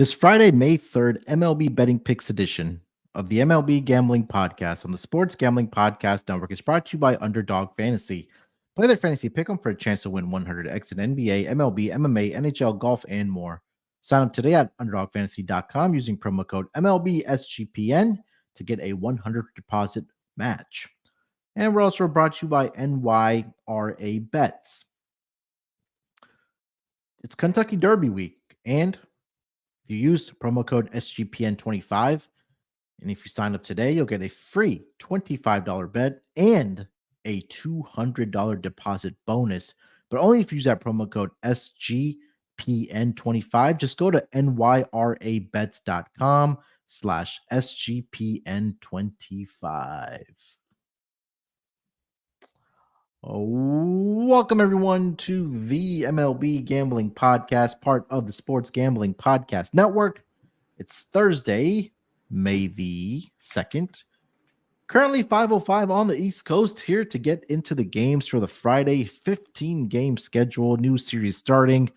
This Friday, May 3rd, MLB Betting Picks edition of the MLB Gambling Podcast on the Sports Gambling Podcast Network is brought to you by Underdog Fantasy. Play their fantasy pick'em for a chance to win 100x in NBA, MLB, MMA, NHL, golf, and more. Sign up today at UnderdogFantasy.com using promo code MLB SGPN to get a 100 deposit match. And we're also brought to you by NYRA Bets. It's Kentucky Derby week, and you use promo code SGPN25, and if you sign up today, you'll get a free $25 bet and a $200 deposit bonus, but only if you use that promo code SGPN25. Just go to nyrabets.com/SGPN25. Welcome, everyone, to the MLB Gambling Podcast, part of the Sports Gambling Podcast Network. It's Thursday, May the 2nd. Currently 5:05 on the East Coast, here to get into the games for the Friday 15-game schedule. New series starting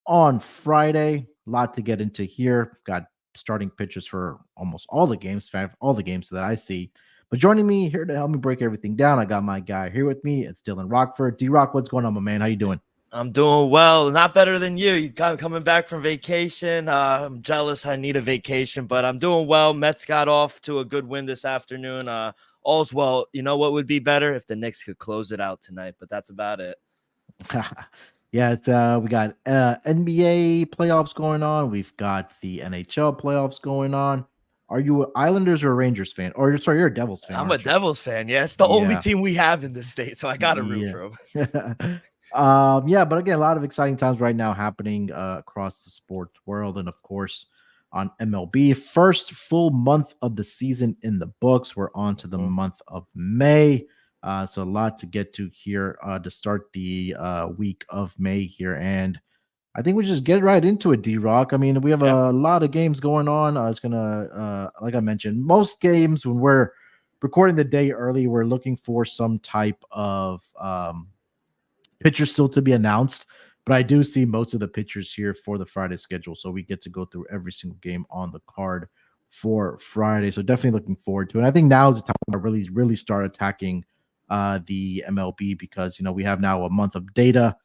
on Friday. A lot to get into here. Got starting pitchers for almost all the games, all the games that I see. But joining me here to help me break everything down, I got my guy here with me. It's Dylan Rockford. D-Rock, what's going on, my man? How you doing? I'm doing well. Not better than you. You coming back from vacation. I'm jealous. I need a vacation, but I'm doing well. Mets got off to a good win this afternoon. All's well. You know what would be better? If the Knicks could close it out tonight, but that's about it. Yeah, it's, we got NBA playoffs going on. We've got the NHL playoffs going on. Are you an Islanders or a Rangers fan? Or sorry, you're a Devils fan. I'm a Devils fan. Yeah, it's the only team we have in this state, so I gotta root for them. But again, a lot of exciting times right now happening across the sports world, and of course on MLB. First full month of the season in the books. We're on to the month of May. So a lot to get to here to start the week of May here. And I think we just get right into it, D-Rock. I mean, we have a lot of games going on. It's going to, like I mentioned, most games when we're recording the day early, we're looking for some type of pitcher still to be announced. But I do see most of the pitchers here for the Friday schedule. So we get to go through every single game on the card for Friday. So definitely looking forward to it. And I think now is the time to really start attacking the MLB because, you know, we have now a month of data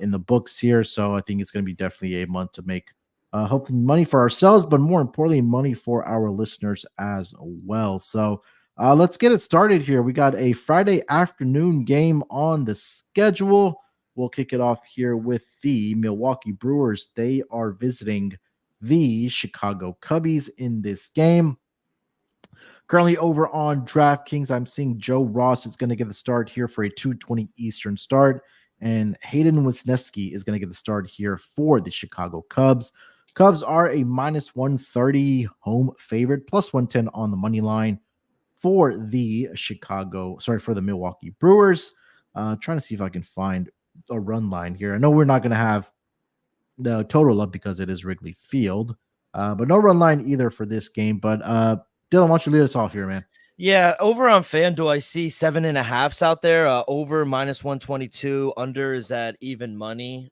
in the books here. So I think it's going to be definitely a month to make hopefully money for ourselves, but more importantly, money for our listeners as well. So let's get it started here. We got a Friday afternoon game on the schedule. We'll kick it off here with the Milwaukee Brewers. They are visiting the Chicago Cubbies in this game. Currently over on DraftKings, I'm seeing Joe Ross is going to get the start here for a 2:20 Eastern start, and Hayden Wesneski is going to get the start here for the Chicago Cubs. Cubs are a minus 130 home favorite, plus 110 on the money line for the Milwaukee Brewers. Trying to see if I can find a run line here. I know we're not going to have the total up because it is Wrigley Field, but no run line either for this game. But Dylan, why don't you lead us off here, man? Yeah, over on FanDuel, I see 7.5s out there. Over minus 122. Under is at even money.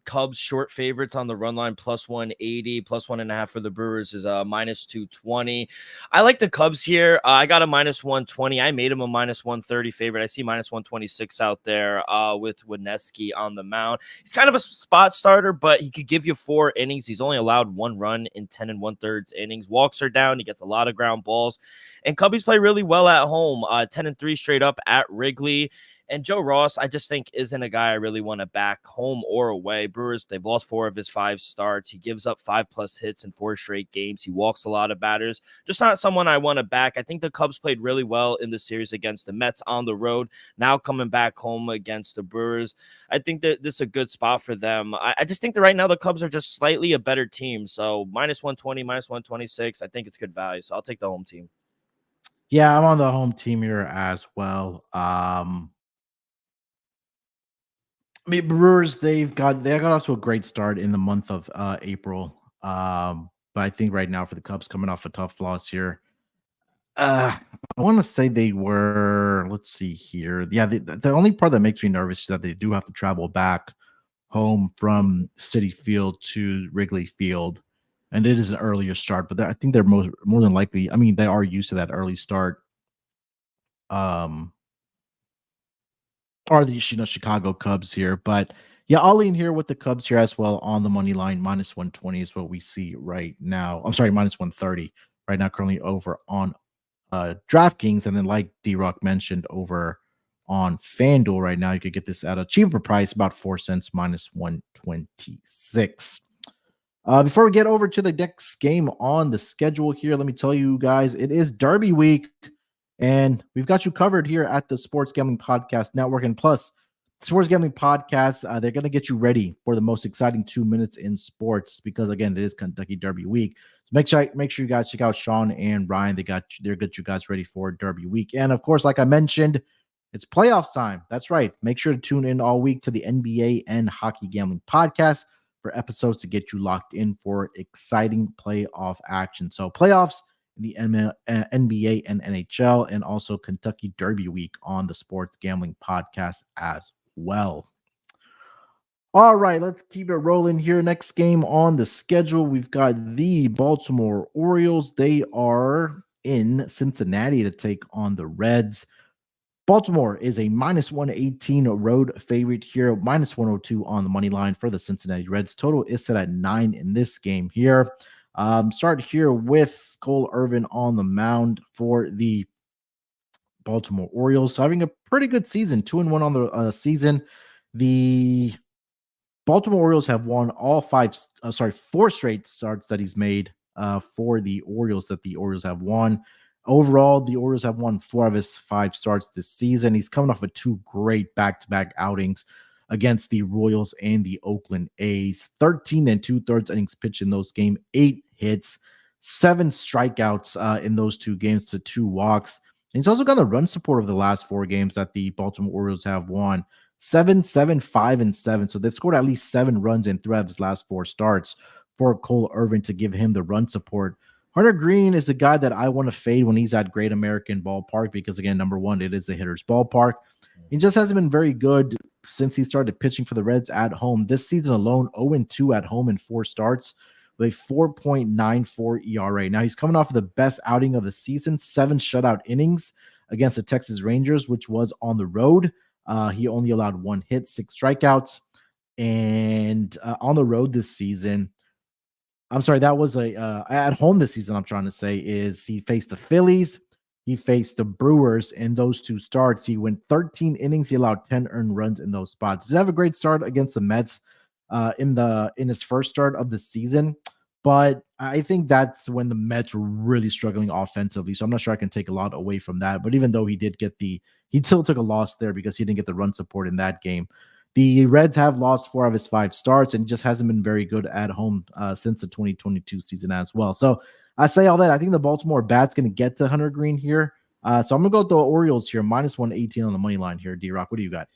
Cubs short favorites on the run line, plus 180, plus 1.5 for the Brewers is minus 220. I like the Cubs here. I got a minus 120. I made him a minus 130 favorite. I see minus 126 out there with Wesneski on the mound. He's kind of a spot starter, but he could give you 4 innings. He's only allowed 1 run in 10 1/3 innings. Walks are down. He gets a lot of ground balls. And Cubbies play really well at home, 10-3 straight up at Wrigley. And Joe Ross, I just think, isn't a guy I really want to back home or away. Brewers, they've lost 4 of his 5 starts. He gives up 5+ hits in 4 straight games. He walks a lot of batters. Just not someone I want to back. I think the Cubs played really well in the series against the Mets on the road. Now coming back home against the Brewers, I think that this is a good spot for them. I just think that right now the Cubs are just slightly a better team. So minus 120, minus 126, I think it's good value. So I'll take the home team. Yeah, I'm on the home team here as well. Brewers, they got off to a great start in the month of April. But I think right now for the Cubs coming off a tough loss here, I want to say they were, let's see here. Yeah, the only part that makes me nervous is that they do have to travel back home from Citi Field to Wrigley Field. and it is an earlier start, but I think they're more than likely. I mean, they are used to that early start. Um, are the Chicago Cubs here, but yeah, I'll lean here with the Cubs here as well on the money line. Minus 120 is what we see right now. I'm sorry, minus 130 right now, currently over on DraftKings, and then like D-Rock mentioned, over on FanDuel right now, you could get this at a cheaper price, about 4 cents, minus 126. Before we get over to the next game on the schedule here, let me tell you guys, it is Derby week, and we've got you covered here at the Sports Gambling Podcast Network. And plus, Sports Gambling Podcast, they're going to get you ready for the most exciting 2 minutes in sports because, again, it is Kentucky Derby week. So make sure you guys check out Sean and Ryan. They're get you guys ready for Derby week. And, of course, like I mentioned, it's playoffs time. That's right. Make sure to tune in all week to the NBA and Hockey Gambling Podcast for episodes to get you locked in for exciting playoff action. So playoffs in the NBA and NHL, and also Kentucky Derby week on the Sports Gambling Podcast as well. All right, let's keep it rolling here. Next game on the schedule, we've got the Baltimore Orioles. They are in Cincinnati to take on the Reds. Baltimore is a minus 118 road favorite here, minus 102 on the money line for the Cincinnati Reds. Total is set at 9 in this game here. Start here with Cole Irvin on the mound for the Baltimore Orioles, having a pretty good season, 2-1 on the season. The Baltimore Orioles have won all four straight starts that he's made for the Orioles that the Orioles have won. Overall, the Orioles have won 4 of his 5 starts this season. He's coming off of 2 great back-to-back outings against the Royals and the Oakland A's. 13 2/3 innings pitched in those games, 8 hits, 7 strikeouts in those 2 games to 2 walks. And he's also got the run support of the last 4 games that the Baltimore Orioles have won. 7, 7, 5, and 7. So they've scored at least 7 runs in 3 of his last 4 starts for Cole Irvin to give him the run support. Hunter Green is a guy that I want to fade when he's at Great American Ballpark because, again, number one, it is a hitter's ballpark. He just hasn't been very good since he started pitching for the Reds at home. This season alone, 0-2 at home in 4 starts with a 4.94 ERA. Now, he's coming off of the best outing of the season, 7 shutout innings against the Texas Rangers, which was on the road. He only allowed 1 hit, 6 strikeouts. And on the road this season, I'm sorry, that was at home this season, I'm trying to say, is he faced the Phillies, he faced the Brewers in those 2 starts. He went 13 innings, he allowed 10 earned runs in those spots. Did have a great start against the Mets in his first start of the season, but I think that's when the Mets were really struggling offensively. So I'm not sure I can take a lot away from that. But even though he still took a loss there because he didn't get the run support in that game. The Reds have lost 4 of his 5 starts and just hasn't been very good at home since the 2022 season as well. So I say all that. I think the Baltimore bat's going to get to Hunter Green here. So I'm going to go with the Orioles here, minus 118 on the money line here. D-Rock, what do you got?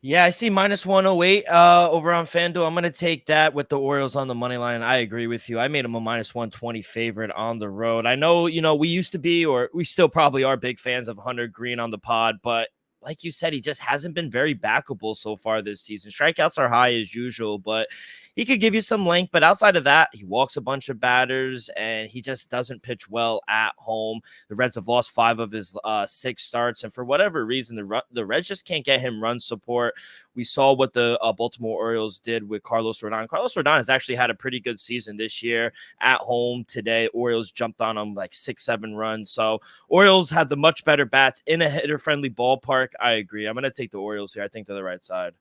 Yeah, I see minus 108 over on FanDuel. I'm going to take that with the Orioles on the money line. I agree with you. I made them a minus 120 favorite on the road. I know, we used to be, or we still probably are big fans of Hunter Green on the pod, but like you said, he just hasn't been very backable so far this season. Strikeouts are high as usual, but he could give you some length. But outside of that, he walks a bunch of batters, and he just doesn't pitch well at home. The Reds have lost 5 of his 6 starts, and for whatever reason, the Reds just can't get him run support. We saw what the Baltimore Orioles did with Carlos Rodon. Carlos Rodon has actually had a pretty good season this year at home today. Orioles jumped on him like 6-7 runs. So Orioles had the much better bats in a hitter-friendly ballpark. I agree. I'm going to take the Orioles here. I think they're the right side.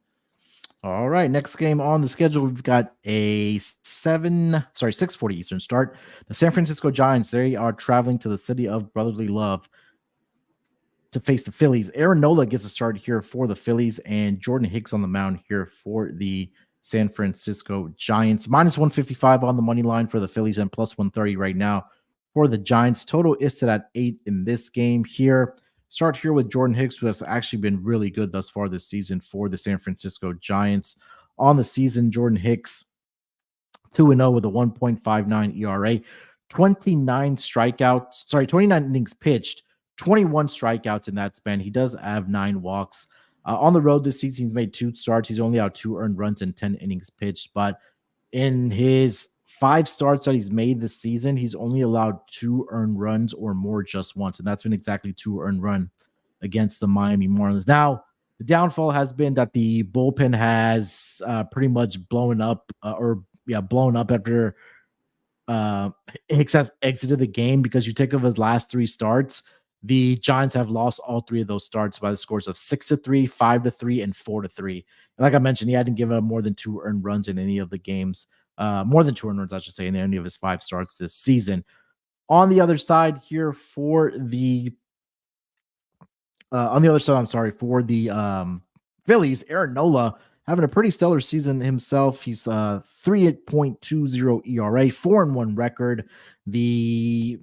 All right, next game on the schedule, we've got a 6:40 Eastern start. The San Francisco Giants, they are traveling to the city of brotherly love to face the Phillies. Aaron Nola gets a start here for the Phillies, and Jordan Hicks on the mound here for the San Francisco Giants. Minus 155 on the money line for the Phillies and plus 130 right now for the Giants. Total is set at 8 in this game here. Start here with Jordan Hicks, who has actually been really good thus far this season for the San Francisco Giants. On the season, Jordan Hicks 2-0 with a 1.59 ERA, 29 innings pitched, 21 strikeouts in that span. He does have 9 walks. On the road this season, he's made 2 starts. He's only out 2 earned runs in 10 innings pitched. But in his 5 starts that he's made this season, he's only allowed 2 earned runs or more just once, and that's been exactly 2 earned run against the Miami Marlins. Now, the downfall has been that the bullpen has pretty much blown up after Hicks has exited the game, because you take of his last 3 starts, the Giants have lost all 3 of those starts by the scores of 6-3, 5-3, and 4-3. And like I mentioned, he hadn't given up more than 2 earned runs in any of the games, more than 2 earned runs, I should say, in any of his 5 starts this season. On the other side here for the for the Phillies, Aaron Nola having a pretty stellar season himself. He's 3.20 ERA, 4-1 record. The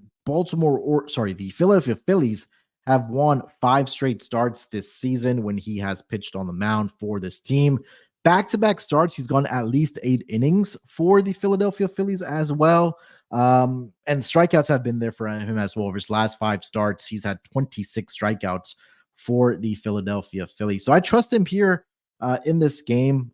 Philadelphia Phillies have won 5 straight starts this season when he has pitched on the mound for this team. Back-to-back starts, he's gone at least 8 innings for the Philadelphia Phillies as well. And strikeouts have been there for him as well. Over his last 5 starts, he's had 26 strikeouts for the Philadelphia Phillies. So I trust him here in this game.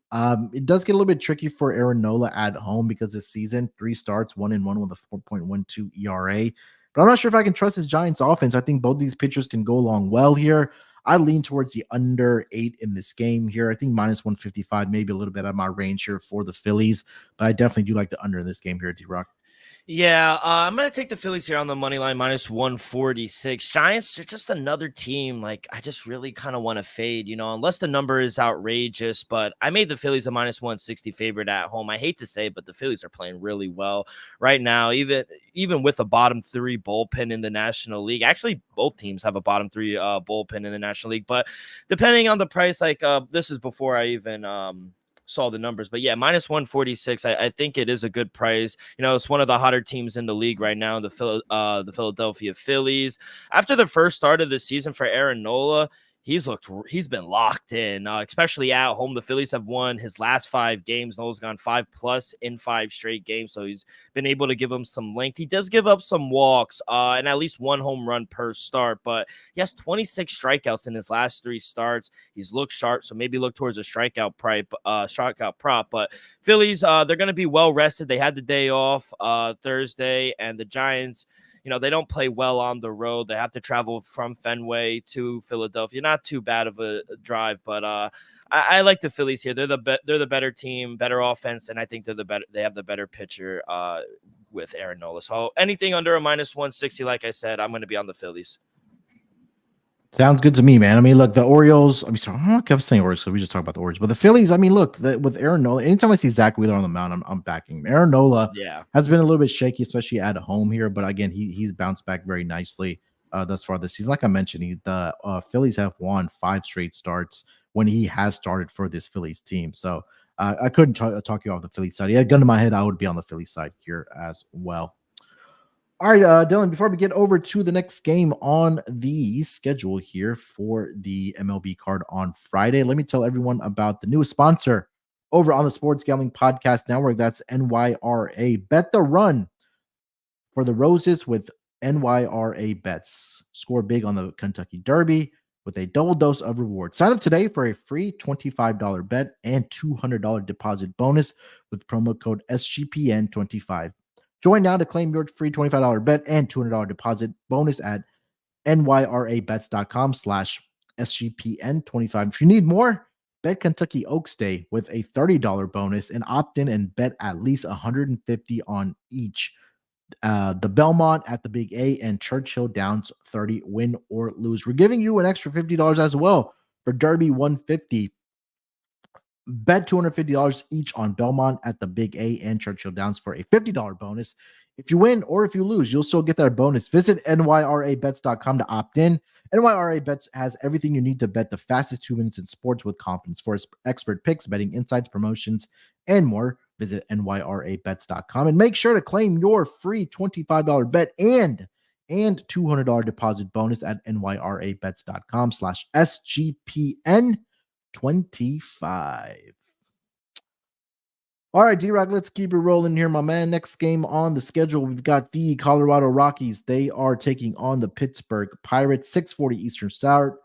It does get a little bit tricky for Aaron Nola at home, because this season, 3 starts, 1-1 with a 4.12 ERA. But I'm not sure if I can trust his Giants offense. I think both these pitchers can go along well here. I lean towards the under 8 in this game here. I think minus 155, maybe a little bit out of my range here for the Phillies, but I definitely do like the under in this game here, D-Rock. Yeah, I'm going to take the Phillies here on the money line, minus 146. Giants are just another team, like, I just really kind of want to fade, unless the number is outrageous. But I made the Phillies a minus 160 favorite at home. I hate to say it, but the Phillies are playing really well right now, even with a bottom 3 bullpen in the National League. Actually, both teams have a bottom 3 bullpen in the National League. But depending on the price, like this is before I even saw the numbers, but yeah, minus 146. I think it is a good price. It's one of the hotter teams in the league right now, the Philadelphia Phillies. After the first start of the season for Aaron Nola, he's been locked in, especially at home. The Phillies have won his last 5 games. Nola's gone 5+ in 5 straight games, so he's been able to give him some length. He does give up some walks and at least 1 home run per start, but he has 26 strikeouts in his last 3 starts. He's looked sharp, so maybe look towards a strikeout prop. But Phillies, they're going to be well rested. They had the day off Thursday, and the Giants, they don't play well on the road. They have to travel from Fenway to Philadelphia. Not too bad of a drive, but I like the Phillies here. They're the better team, better offense, and I think they have the better pitcher with Aaron Nola. So anything under a minus 160, like I said, I'm going to be on the Phillies. Sounds good to me, man. I mean, look, the Orioles. I kept saying Orioles, so we just talk about the Orioles. But the Phillies, I mean, look, with Aaron Nola, anytime I see Zach Wheeler on the mound, I'm backing him. Aaron Nola has been a little bit shaky, especially at home here. But again, he's bounced back very nicely thus far this season. Like I mentioned, the Phillies have won 5 straight starts when he has started for this Phillies team. So I couldn't talk you off the Phillies side. He had a gun to my head, I would be on the Phillies side here as well. All right, Dylan, before we get over to the next game on the schedule here for the MLB card on Friday, let me tell everyone about the newest sponsor over on the Sports Gambling Podcast Network. That's NYRA. Bet the run for the Roses with NYRA bets. Score big on the Kentucky Derby with a double dose of rewards. Sign up today for a free $25 bet and $200 deposit bonus with promo code SGPN25. Join now to claim your free $25 bet and $200 deposit bonus at nyrabets.com/SGPN25. If you need more, bet Kentucky Oaks Day with a $30 bonus and opt in and bet at least $150 on each. The Belmont at the Big A and Churchill Downs 30, win or lose. We're giving you an extra $50 as well for Derby 150. Bet $250 each on Belmont at the Big A and Churchill Downs for a $50 bonus. If you win or if you lose, you'll still get that bonus. Visit nyrabets.com to opt in. NYRA Bets has everything you need to bet the fastest 2 minutes in sports with confidence. For expert picks, betting insights, promotions, and more, visit nyrabets.com and make sure to claim your free $25 bet and $200 deposit bonus at nyrabets.com/SGPN25. All right, D-Rock, let's keep it rolling here, my man. Next game on the schedule, we've got the Colorado Rockies. They are taking on the Pittsburgh Pirates, 6:40 Eastern start.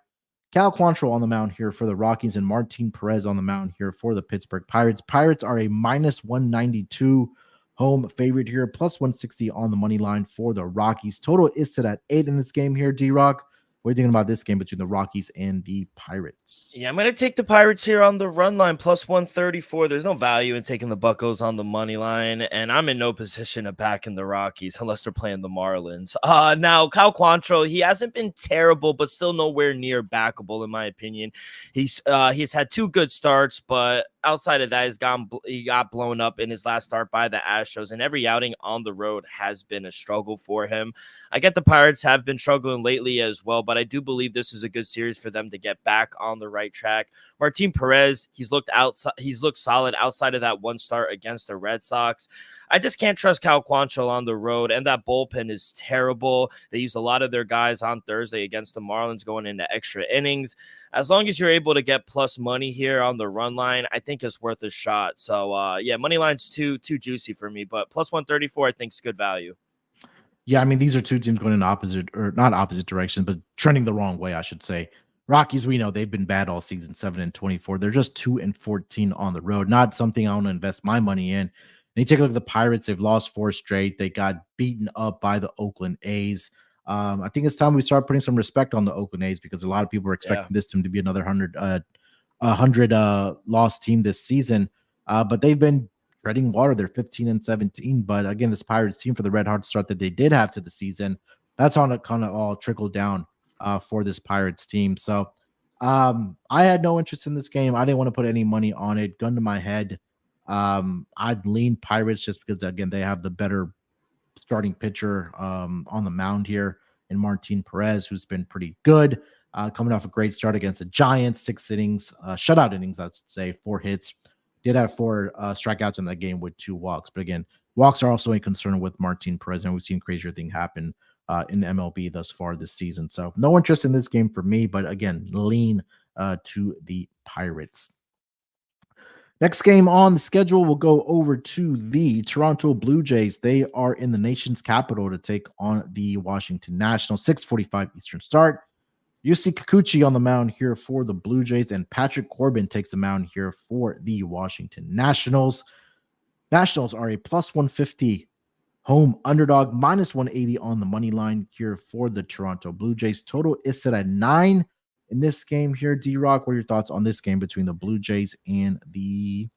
Cal Quantrill on the mound here for the Rockies and Martin Perez on the mound here for the Pittsburgh Pirates. Pirates are a minus 192 home favorite here, plus 160 on the money line for the Rockies. Total is set at 8 in this game here, D-Rock. What are you thinking about this game between the Rockies and the Pirates? Yeah, I'm going to take the Pirates here on the run line, plus 134. There's no value in taking the Buccos on the money line, and I'm in no position of backing the Rockies unless they're playing the Marlins. Now, Cal Quantrill, he hasn't been terrible, but still nowhere near backable, in my opinion. He's had 2 good starts, but outside of that, he got blown up in his last start by the Astros, and every outing on the road has been a struggle for him. I get the Pirates have been struggling lately as well, but I do believe this is a good series for them to get back on the right track. Martin Perez, he's looked solid outside of that one start against the Red Sox. I just can't trust Cal Quantrill on the road, and that bullpen is terrible. They use a lot of their guys on Thursday against the Marlins going into extra innings. As long as you're able to get plus money here on the run line, I think it's worth a shot. So, yeah, money line's too juicy for me, but plus 134 I think is good value. Yeah, I mean, these are two teams going in opposite, or not opposite directions, but trending the wrong way, I should say. Rockies, we know they've been bad all season, 7-24. They're just 2-14 on the road. Not something I want to invest my money in. And you take a look at the Pirates, they've lost 4 straight. They got beaten up by the Oakland A's. I think it's time we start putting some respect on the Oakland A's because a lot of people are expecting this team to be another 100 loss team this season. But they've been treading water. They're 15-17. But again, this Pirates team, for the red hot start that they did have to the season, that's on it kind of all trickled down for this Pirates team. So I had no interest in this game. I didn't want to put any money on it. Gun to my head. I'd lean Pirates just because, again, they have the better starting pitcher on the mound here in Martin Perez, who's been pretty good. Coming off a great start against the Giants, 6 innings, shutout innings, I should say, 4 hits. Did have 4 strikeouts in that game with 2 walks. But again, walks are also a concern with Martin Perez, and we've seen crazier things happen in the MLB thus far this season. So no interest in this game for me, but again, lean to the Pirates. Next game on the schedule, we'll go over to the Toronto Blue Jays. They are in the nation's capital to take on the Washington Nationals, 6:45 Eastern start. Yusei Kikuchi on the mound here for the Blue Jays, and Patrick Corbin takes the mound here for the Washington Nationals. Nationals are a plus 150 home underdog, minus 180 on the money line here for the Toronto Blue Jays. Total is set at 9 in this game here. D-Rock, what are your thoughts on this game between the Blue Jays and the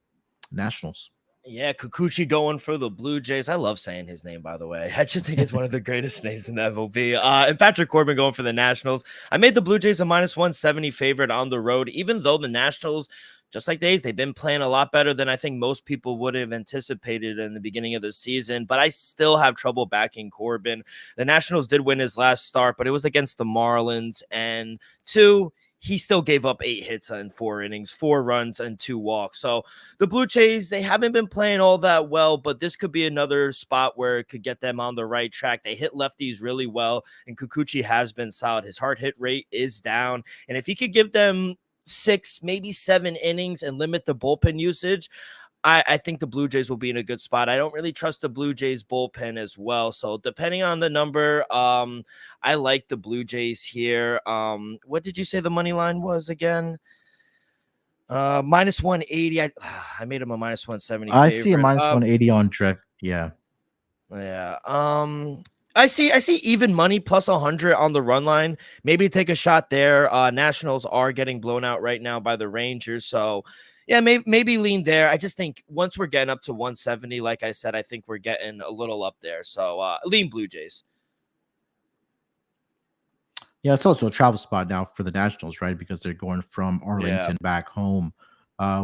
Nationals? Yeah, Kikuchi going for the Blue Jays. I love saying his name, by the way. I just think it's one of the greatest names in the MLB. And Patrick Corbin going for the Nationals. I made the Blue Jays a minus 170 favorite on the road, even though the Nationals, just like the A's, they've been playing a lot better than I think most people would have anticipated in the beginning of the season. But I still have trouble backing Corbin. The Nationals did win his last start, but it was against the Marlins. And 2, he still gave up 8 hits in 4 innings, 4 runs, and 2 walks. So the Blue Jays, they haven't been playing all that well, but this could be another spot where it could get them on the right track. They hit lefties really well, and Kikuchi has been solid. His hard hit rate is down, and if he could give them 6, maybe 7 innings and limit the bullpen usage, I think the Blue Jays will be in a good spot. I don't really trust the Blue Jays bullpen as well. So depending on the number, I like the Blue Jays here. What did you say the money line was again? Minus 180. I made him a minus 170. I see a minus 180 on Drift. Yeah. Yeah. I see even money plus 100 on the run line. Maybe take a shot there. Nationals are getting blown out right now by the Rangers. So yeah, maybe lean there. I just think once we're getting up to 170, like I said, I think we're getting a little up there. So lean Blue Jays. Yeah, it's also a travel spot now for the Nationals, right? Because they're going from Arlington back home,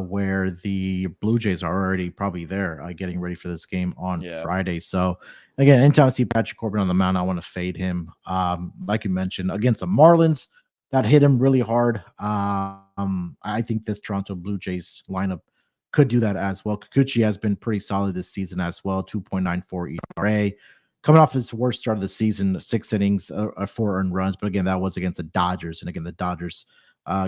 where the Blue Jays are already probably there, getting ready for this game on Friday. So again, anytime I see Patrick Corbin on the mound, I want to fade him. Like you mentioned, against the Marlins, that hit him really hard. I think this Toronto Blue Jays lineup could do that as well. Kikuchi has been pretty solid this season as well, 2.94 ERA. Coming off his worst start of the season, 6 innings, 4 earned runs. But again, that was against the Dodgers. And again, the Dodgers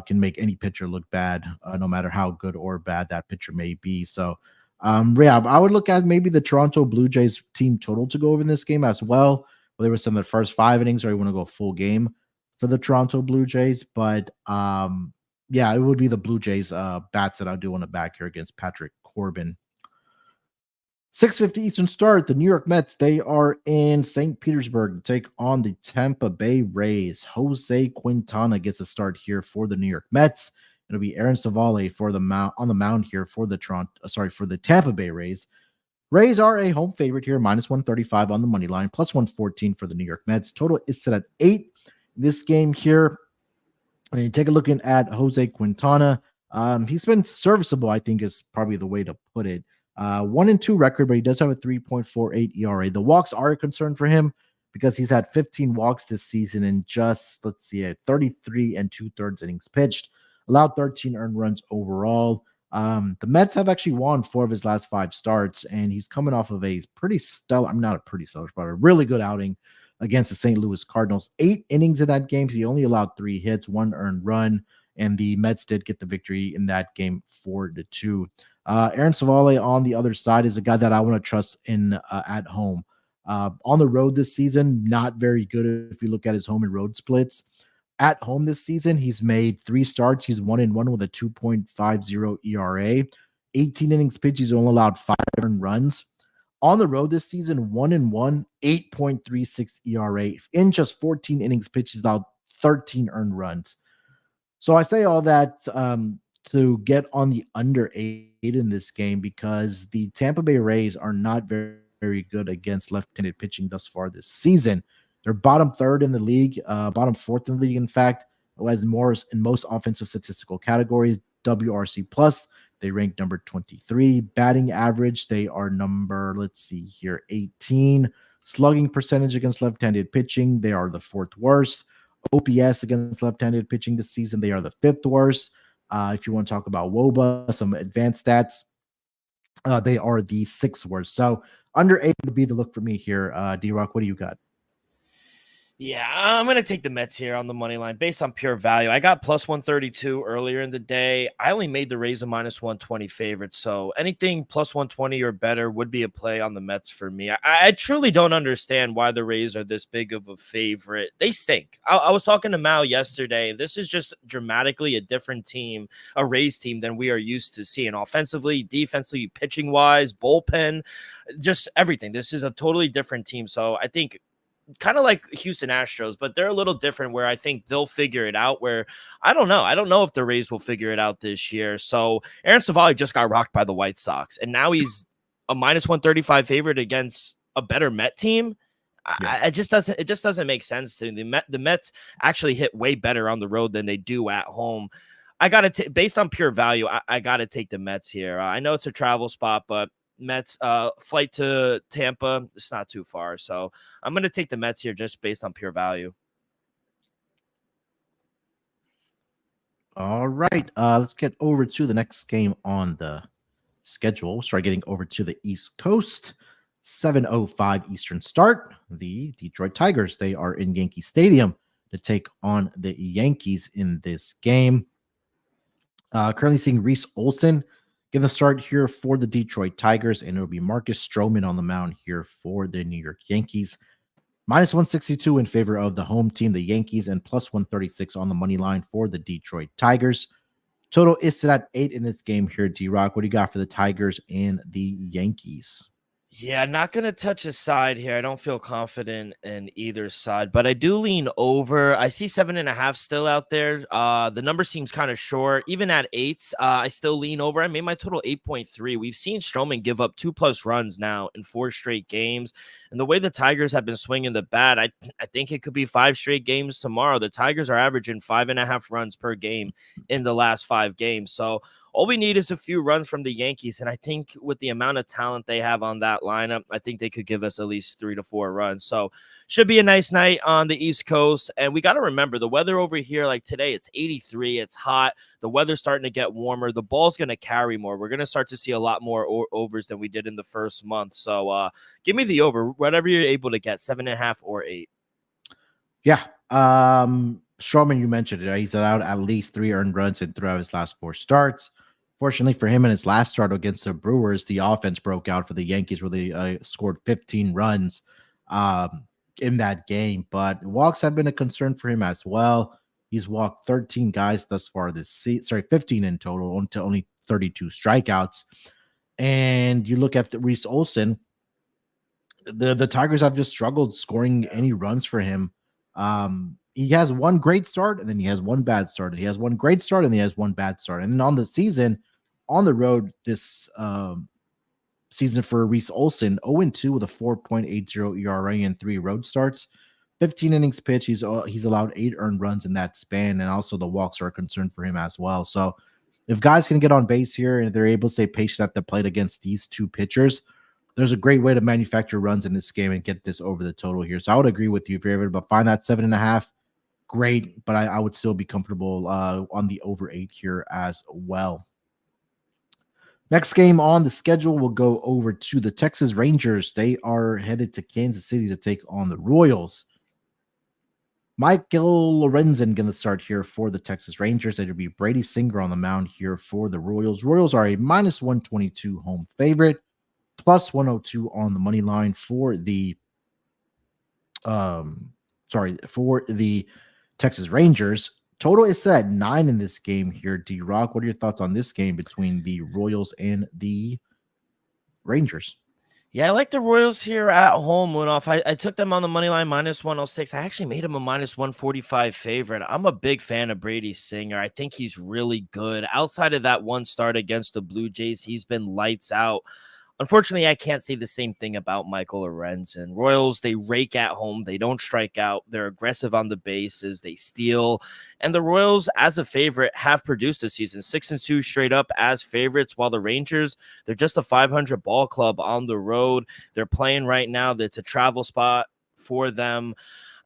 can make any pitcher look bad, no matter how good or bad that pitcher may be. So, yeah, I would look at maybe the Toronto Blue Jays team total to go over in this game as well. Whether it's in the first 5 innings or you want to go full game for the Toronto Blue Jays. But yeah, it would be the Blue Jays bats that I do want to back here against Patrick Corbin. 6:50 Eastern start. The New York Mets, they are in St. Petersburg to take on the Tampa Bay Rays. Jose Quintana gets a start here for the New York Mets. It'll be Aaron Savale for the mound on the mound here for the for the Tampa Bay Rays. Rays are a home favorite here, minus 135 on the money line, plus 114 for the New York Mets. Total is set at 8. This game here, when you take a look at Jose Quintana, he's been serviceable, I think is probably the way to put it. 1-2 record, but he does have a 3.48 ERA. The walks are a concern for him because he's had 15 walks this season and just, 33 and 2/3 innings pitched, allowed 13 earned runs overall. The Mets have actually won 4 of his last 5 starts, and he's coming off of a pretty stellar, I'm not a pretty stellar, but a really good outing against the St. Louis Cardinals. 8 innings in that game. He only allowed 3 hits, 1 earned run, and the Mets did get the victory in that game 4-2. Aaron Savale on the other side is a guy that I want to trust in at home. On the road this season, not very good if you look at his home and road splits. At home this season, he's made 3 starts. He's 1-1 with a 2.50 ERA. 18 innings pitched. He's only allowed 5 earned runs. On the road this season, 1-1, 8.36 ERA. In just 14 innings pitched, he's allowed 13 earned runs. So I say all that to get on the under 8 in this game because the Tampa Bay Rays are not very, very good against left-handed pitching thus far this season. They're bottom 3rd in the league, bottom 4th in the league, in fact, as more in most offensive statistical categories. WRC plus, they rank number 23. Batting average, they are number, 18. Slugging percentage against left-handed pitching, they are the 4th worst. OPS against left-handed pitching this season, they are the 5th worst. If you want to talk about WOBA, some advanced stats, they are the 6th worst. So under 8 would be the look for me here. D-Rock, what do you got? Yeah, I'm going to take the Mets here on the money line based on pure value. I got plus 132 earlier in the day. I only made the Rays a minus 120 favorite. So anything plus 120 or better would be a play on the Mets for me. I truly don't understand why the Rays are this big of a favorite. They stink. I was talking to Mal yesterday. This is just dramatically a different team, a Rays team than we are used to seeing offensively, defensively, pitching wise, bullpen, just everything. This is a totally different team. So I think kind of like Houston Astros, but they're a little different where I think they'll figure it out where I don't know. I don't know if the Rays will figure it out this year. So Aaron Savale just got rocked by the White Sox and now he's a minus 135 favorite against a better Met team. Yeah. It just doesn't make sense to me. The Mets actually hit way better on the road than they do at home. I got to based on pure value. I got to take the Mets here. I know it's a travel spot, but Mets flight to Tampa, it's not too far. So I'm going to take the Mets here just based on pure value. All right. Let's get over to the next game on the schedule. We'll start getting over to the East Coast. 7:05 Eastern start. The Detroit Tigers, they are in Yankee Stadium to take on the Yankees in this game. Currently seeing Reese Olson give the start here for the Detroit Tigers, and it'll be Marcus Stroman on the mound here for the New York Yankees. Minus 162 in favor of the home team, the Yankees, and plus 136 on the money line for the Detroit Tigers. Total is set at 8 in this game here. D-Rock, what do you got for the Tigers and the Yankees? Yeah, not going to touch a side here. I don't feel confident in either side, but I do lean over. I see 7.5 still out there. The number seems kind of short. Even at 8, I still lean over. I made my total 8.3. We've seen Stroman give up 2+ runs now in 4 straight games. And the way the Tigers have been swinging the bat, I think it could be 5 straight games tomorrow. The Tigers are averaging 5.5 runs per game in the last 5 games. So all we need is a few runs from the Yankees, and I think with the amount of talent they have on that lineup, I think they could give us at least 3 to 4 runs. So should be a nice night on the East Coast. And we got to remember the weather over here, like today, it's 83. It's hot. The weather's starting to get warmer. The ball's going to carry more. We're going to start to see a lot more overs than we did in the first month. So give me the over, whatever you're able to get, 7.5 or 8. Yeah. Stroman, you mentioned it. Right? He's allowed at least 3 earned runs throughout his last 4 starts. Fortunately for him in his last start against the Brewers, the offense broke out for the Yankees where they scored 15 runs in that game. But walks have been a concern for him as well. He's walked 13 guys thus far this season. 15 in total, to only 32 strikeouts. And you look at the Reese Olson, the Tigers have just struggled scoring any runs for him. He has one great start and then he has one bad start. He has one great start and he has one bad start. And then on the season, on the road, this season for Reese Olson, 0-2 with a 4.80 ERA and 3 road starts. 15 innings pitched. He's allowed 8 earned runs in that span, and also the walks are a concern for him as well. So if guys can get on base here and they're able to stay patient at the plate against these two pitchers, there's a great way to manufacture runs in this game and get this over the total here. So I would agree with you if you're able to find that 7.5. Great, but I would still be comfortable on the over 8 here as well. Next game on the schedule, we'll go over to the Texas Rangers. They are headed to Kansas City to take on the Royals. Michael Lorenzen going to start here for the Texas Rangers. It'll be Brady Singer on the mound here for the Royals. Royals are a minus 122 home favorite, plus 102 on the money line for the Texas Rangers. Total is set at 9 in this game here. D-Rock, what are your thoughts on this game between the Royals and the Rangers? Yeah, I like the Royals here at home, Munaf. I took them on the money line minus 106. I actually made them a minus 145 favorite. I'm a big fan of Brady Singer. I think he's really good. Outside of that one start against the Blue Jays, he's been lights out. Unfortunately, I can't say the same thing about Michael Lorenzen. Royals, they rake at home. They don't strike out. They're aggressive on the bases. They steal. And the Royals, as a favorite, have produced this season 6-2 straight up as favorites, while the Rangers, they're just a 500 ball club on the road. They're playing right now. It's a travel spot for them.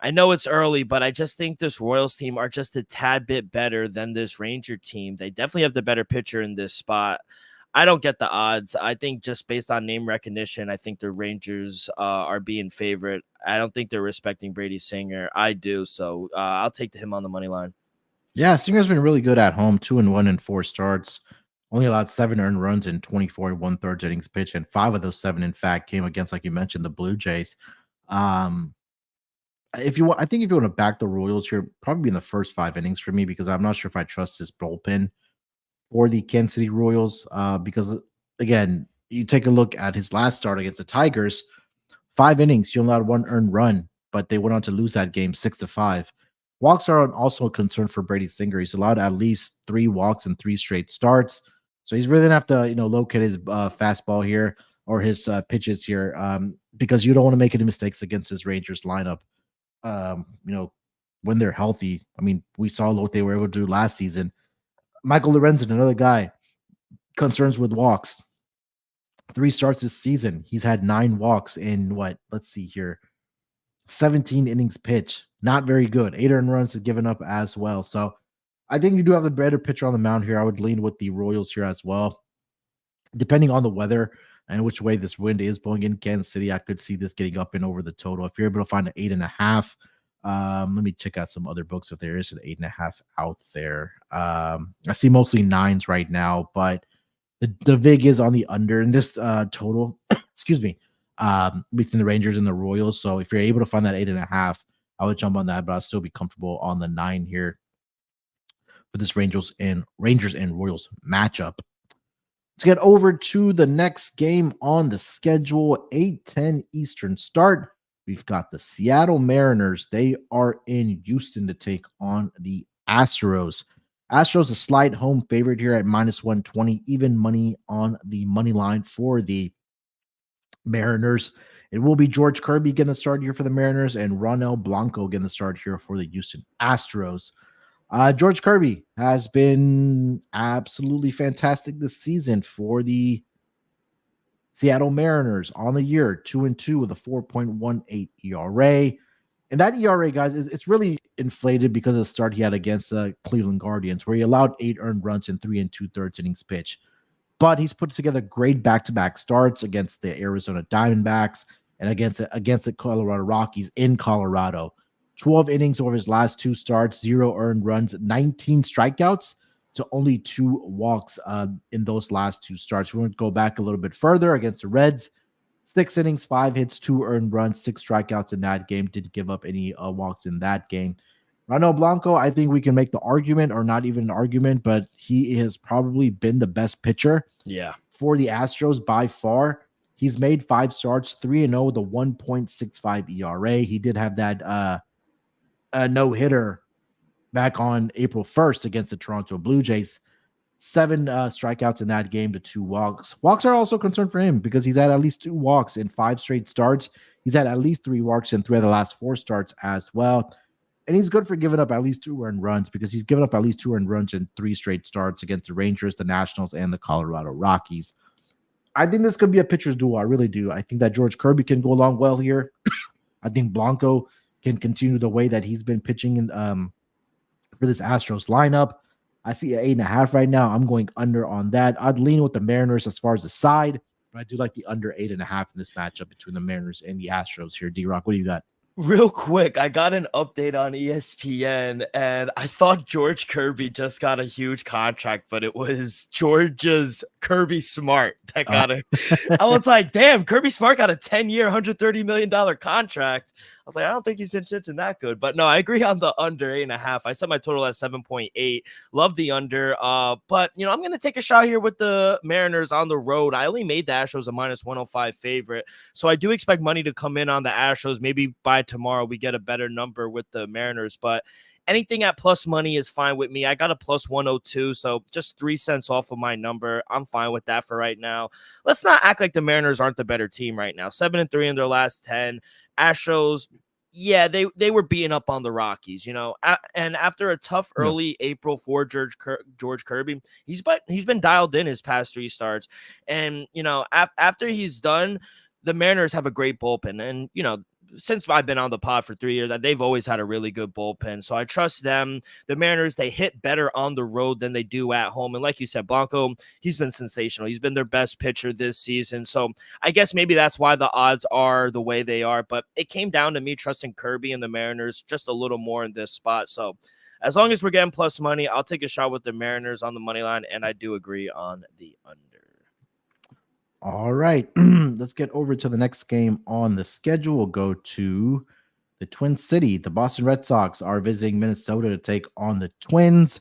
I know it's early, but I just think this Royals team are just a tad bit better than this Ranger team. They definitely have the better pitcher in this spot. I don't get the odds. I think just based on name recognition, I think the Rangers are being favorite. I don't think they're respecting Brady Singer. I do. So I'll take him on the money line. Yeah, Singer's been really good at home. 2-1 in 4 starts. Only allowed 7 earned runs in 24 1/3 innings pitched, and 5 of those 7, in fact, came against, like you mentioned, the Blue Jays. If you want to back the Royals here, probably in the first 5 innings for me, because I'm not sure if I trust this bullpen or the Kansas City Royals, because again, you take a look at his last start against the Tigers, 5 innings, he only allowed 1 earned run, but they went on to lose that game 6-5. Walks are also a concern for Brady Singer. He's allowed at least 3 walks in 3 straight starts, so he's really gonna have to locate his fastball here or his pitches here, because you don't want to make any mistakes against his Rangers lineup. When they're healthy, I mean, we saw what they were able to do last season. Michael Lorenzen, another guy, concerns with walks. 3 starts this season. He's had 9 walks in let's see here, 17 innings pitched. Not very good. 8 earned runs is given up as well. So I think you do have the better pitcher on the mound here. I would lean with the Royals here as well. Depending on the weather and which way this wind is blowing in Kansas City, I could see this getting up and over the total. If you're able to find an 8.5, let me check out some other books if there is an 8.5 out there. I see mostly 9s right now, but the VIG is on the under in this total. Excuse me, between the Rangers and the Royals. So if you're able to find that 8.5, I would jump on that, but I'll still be comfortable on the 9 here for this Rangers and Royals matchup. Let's get over to the next game on the schedule. 8:10 Eastern start. We've got the Seattle Mariners. They are in Houston to take on the Astros. Astros a slight home favorite here at minus 120, even money on the money line for the Mariners. It will be George Kirby getting the start here for the Mariners and Ronel Blanco getting the start here for the Houston Astros. George Kirby has been absolutely fantastic this season for the Seattle Mariners on the year, 2-2 with a 4.18 ERA. And that ERA, guys, it's really inflated because of the start he had against the Cleveland Guardians, where he allowed 8 earned runs in 3 2/3 innings pitch. But he's put together great back-to-back starts against the Arizona Diamondbacks and against the Colorado Rockies in Colorado. 12 innings over his last 2 starts, 0 earned runs, 19 strikeouts to only 2 walks in those last 2 starts. We want to go back a little bit further against the Reds. 6 innings, 5 hits, 2 earned runs, 6 strikeouts in that game. Didn't give up any walks in that game. Ronel Blanco, I think we can make the argument, or not even an argument, but he has probably been the best pitcher for the Astros by far. He's made 5 starts, 3-0 with a 1.65 ERA. He did have that no-hitter back on April 1st against the Toronto Blue Jays. 7 strikeouts in that game to 2 walks. Walks are also a concern for him because he's had at least 2 walks in 5 straight starts. He's had at least 3 walks in 3 of the last 4 starts as well. And he's good for giving up at least 2 earned runs because he's given up at least 2 earned runs in 3 straight starts against the Rangers, the Nationals, and the Colorado Rockies. I think this could be a pitcher's duel. I really do. I think that George Kirby can go along well here. I think Blanco can continue the way that he's been pitching in, for this Astros lineup. I see an 8.5 right now. I'm going under on that. I'd lean with the Mariners as far as the side, but I do like the under 8.5 in this matchup between the Mariners and the Astros here. D-Rock, what do you got? Real quick, I got an update on ESPN, and I thought George Kirby just got a huge contract, but it was Georgia's Kirby Smart that got it. I was like, damn, Kirby Smart got a 10-year, $130 million contract. I was like, I don't think he's been pitching that good. But no, I agree on the under 8.5. I set my total at 7.8. Love the under. But, I'm going to take a shot here with the Mariners on the road. I only made the Astros a minus 105 favorite. So I do expect money to come in on the Astros. Maybe by tomorrow we get a better number with the Mariners. But anything at plus money is fine with me. I got a plus 102, so just 3 cents off of my number. I'm fine with that for right now. Let's not act like the Mariners aren't the better team right now. 7-3 in their last 10. Astros, yeah, they were beating up on the Rockies, and after a tough early April for George Kirby, he's been dialed in his past 3 starts, and after he's done, the Mariners have a great bullpen, and since I've been on the pod for 3 years, that they've always had a really good bullpen. So I trust them. The Mariners, they hit better on the road than they do at home. And like you said, Blanco, he's been sensational. He's been their best pitcher this season. So I guess maybe that's why the odds are the way they are. But it came down to me trusting Kirby and the Mariners just a little more in this spot. So as long as we're getting plus money, I'll take a shot with the Mariners on the money line. And I do agree on the under. All right, let's get over to the next game on the schedule. We'll go to the Twin City. The Boston Red Sox are visiting Minnesota to take on the Twins,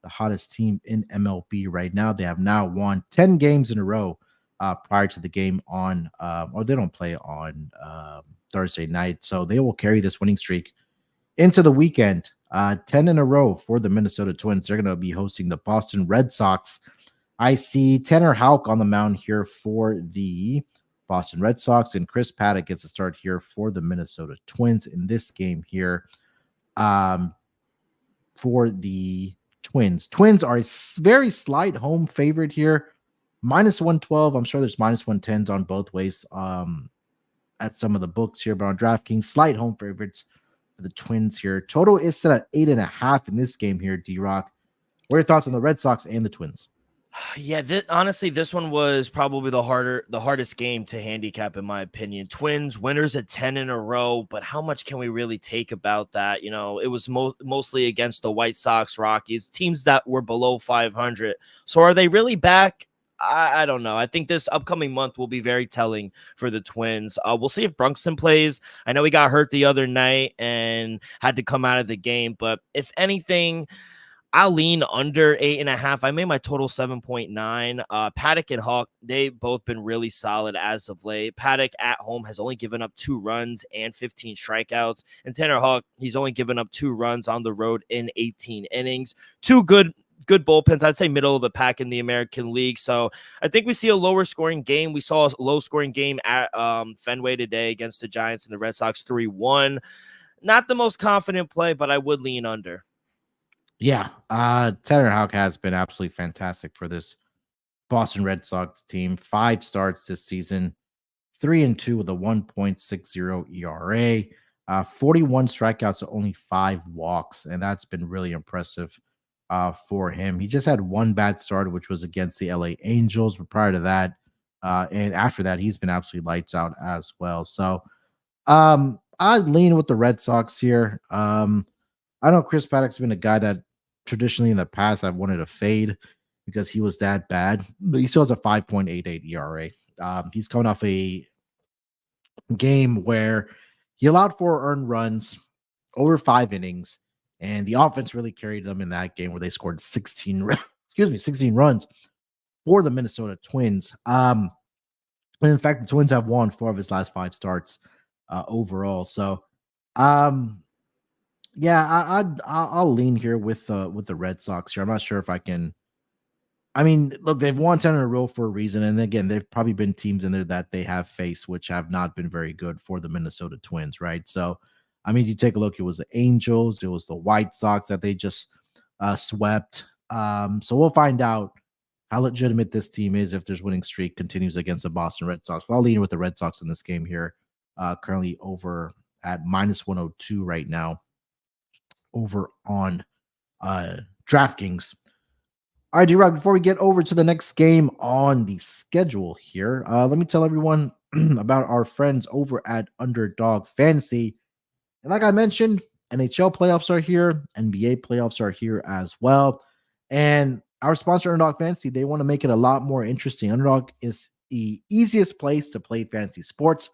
the hottest team in MLB right now. They have now won 10 games in a row prior to the game on, or they don't play on Thursday night. So they will carry this winning streak into the weekend. 10 in a row for the Minnesota Twins. They're going to be hosting the Boston Red Sox. I see Tanner Houck on the mound here for the Boston Red Sox, and Chris Paddock gets a start here for the Minnesota Twins in this game here for the Twins. Twins are a very slight home favorite here, minus 112. I'm sure there's minus 110s on both ways at some of the books here, but on DraftKings, slight home favorites for the Twins here. Total is set at 8.5 in this game here, D-Rock. What are your thoughts on the Red Sox and the Twins? Yeah, honestly, this one was probably the hardest game to handicap, in my opinion. Twins, winners at 10 in a row, but how much can we really take about that? It was mostly against the White Sox, Rockies, teams that were below 500. So are they really back? I don't know. I think this upcoming month will be very telling for the Twins. We'll see if Brunson plays. I know he got hurt the other night and had to come out of the game, but if anything, I'll lean under 8.5. I made my total 7.9. Paddock and Hawk, they've both been really solid as of late. Paddock at home has only given up 2 runs and 15 strikeouts. And Tanner Hawk, he's only given up 2 runs on the road in 18 innings. 2 good bullpens. I'd say middle of the pack in the American League. So I think we see a lower scoring game. We saw a low scoring game at Fenway today against the Giants and the Red Sox 3-1. Not the most confident play, but I would lean under. Yeah, Tanner Houck has been absolutely fantastic for this Boston Red Sox team. 5 starts this season, 3-2 with a 1.60 ERA, 41 strikeouts to only 5 walks, and that's been really impressive for him. He just had 1 bad start, which was against the LA Angels, but prior to that, and after that, he's been absolutely lights out as well. So I lean with the Red Sox here. I know Chris Paddock's been a guy that traditionally in the past I've wanted to fade because he was that bad, but he still has a 5.88 ERA. He's coming off a game where he allowed 4 earned runs over 5 innings, and the offense really carried them in that game where they scored 16 runs. for the Minnesota Twins. And in fact, the Twins have won 4 of his last 5 starts overall. So, yeah, I'll lean here with the Red Sox here. I'm not sure if I can. I mean, look, they've won 10 in a row for a reason. And again, there've probably been teams in there that they have faced which have not been very good for the Minnesota Twins, right? So, I mean, you take a look, it was the Angels, it was the White Sox that they just swept. So we'll find out how legitimate this team is if this winning streak continues against the Boston Red Sox. Well, I'll lean with the Red Sox in this game here, currently over at minus 102 right now over on DraftKings. All right, D-Rock, before we get over to the next game on the schedule here, let me tell everyone about our friends over at Underdog Fantasy. And like I mentioned, NHL playoffs are here, NBA playoffs are here as well. And our sponsor, Underdog Fantasy, they want to make it a lot more interesting. Underdog is the easiest place to play fantasy sports.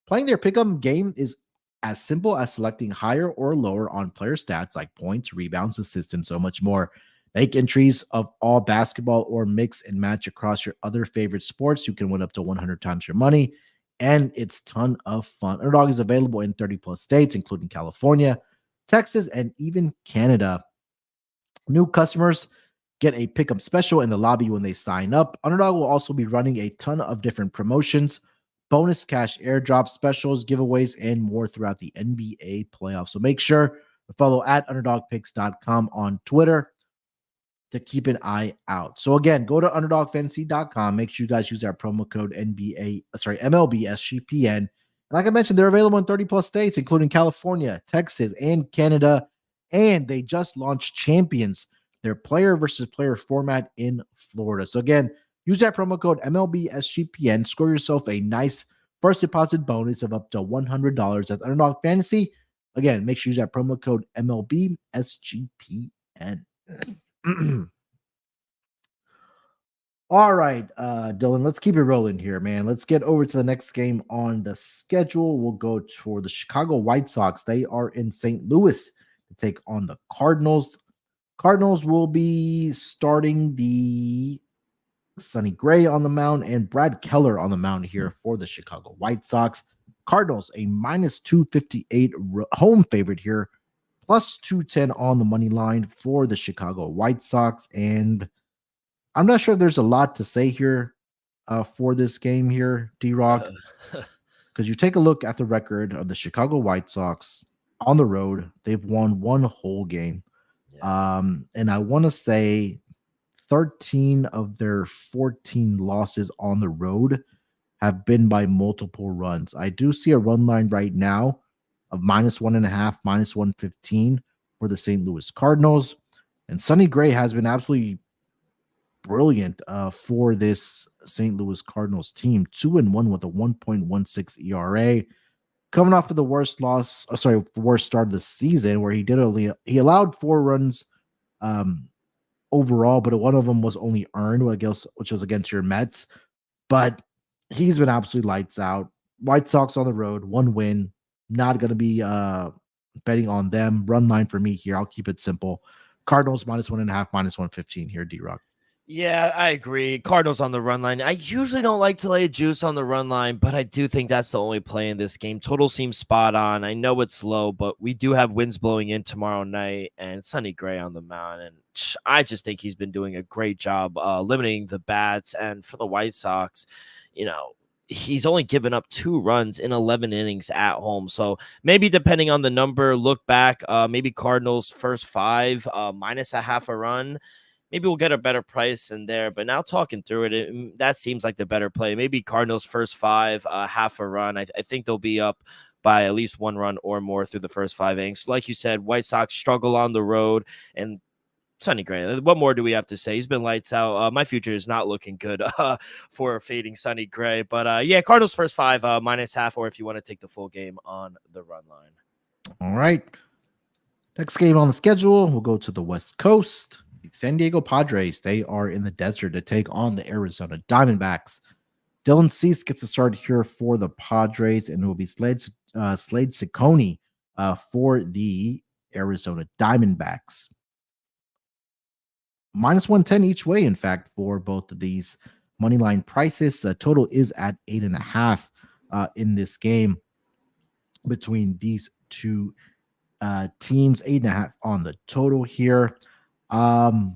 Playing their pick'em game is as simple as selecting higher or lower on player stats like points, rebounds, assists, and so much more. Make entries of all basketball or mix and match across your other favorite sports. You can win up to 100 times your money, and it's a ton of fun. Underdog is available in 30 plus states, including California, Texas, and even Canada. New customers get a pickup special in the lobby when they sign up. Underdog will also be running a ton of different promotions, bonus cash airdrop specials, giveaways, and more throughout the NBA playoffs. So make sure to follow at underdogpicks.com on Twitter to keep an eye out. So again, go to underdogfantasy.com. Make sure you guys use our promo code MLB SGPN. And like I mentioned, they're available in 30 plus states, including California, Texas, and Canada. And they just launched Champions, their player versus player format in Florida. So again, use that promo code MLB SGPN. Score yourself a nice first deposit bonus of up to $100 at Underdog Fantasy. Again, make sure you use that promo code MLB SGPN. All right, Dylan, let's keep it rolling here, man. Let's get over to the next game on the schedule. We'll go for the Chicago White Sox. They are in St. Louis to take on the Cardinals. Cardinals will be starting the Sonny Gray on the mound and Brad Keller on the mound here for the Chicago White Sox. Cardinals, a minus 258 home favorite here, plus 210 on the money line for the Chicago White Sox. And I'm not sure if there's a lot to say here for this game here, D-Rock, because you take a look at the record of the Chicago White Sox on the road. They've won one whole game. Yeah. And I want to say 13 of their 14 losses on the road have been by multiple runs. I do see a run line right now of minus 1.5, minus 115 for the St. Louis Cardinals. And Sonny Gray has been absolutely brilliant for this St. Louis Cardinals team. 2-1 with a 1.16 ERA. Coming off of the worst start of the season, where he allowed 4 runs overall, but one of them was only earned, I guess, which was against your Mets. But he's been absolutely lights out. White Sox on the road, 1 win. Not going to be betting on them. Run line for me here. I'll keep it simple. Cardinals minus 1.5, minus 115 here, D-Rock. Yeah, I agree. Cardinals on the run line. I usually don't like to lay juice on the run line, but I do think that's the only play in this game. Total seems spot on. I know it's low, but we do have winds blowing in tomorrow night and Sonny Gray on the mound. And I just think he's been doing a great job limiting the bats. And for the White Sox, he's only given up 2 runs in 11 innings at home. So maybe depending on the number, look back, maybe Cardinals first 5 minus a half a run. Maybe we'll get a better price in there. But now talking through it, that seems like the better play. Maybe Cardinals first 5, half a run. I think they'll be up by at least 1 run or more through the first 5 innings. Like you said, White Sox struggle on the road. And Sonny Gray, what more do we have to say? He's been lights out. My future is not looking good for fading Sonny Gray. But yeah, Cardinals first 5 minus half, or if you want to take the full game on the run line. All right. Next game on the schedule, we'll go to the West Coast. The San Diego Padres, they are in the desert to take on the Arizona Diamondbacks. Dylan Cease gets a start here for the Padres, and it will be Slade Ciccone for the Arizona Diamondbacks. minus 110 each way, in fact, for both of these money line prices. The total is at 8.5 in this game between these two teams. 8.5 on the total here. D-Rock,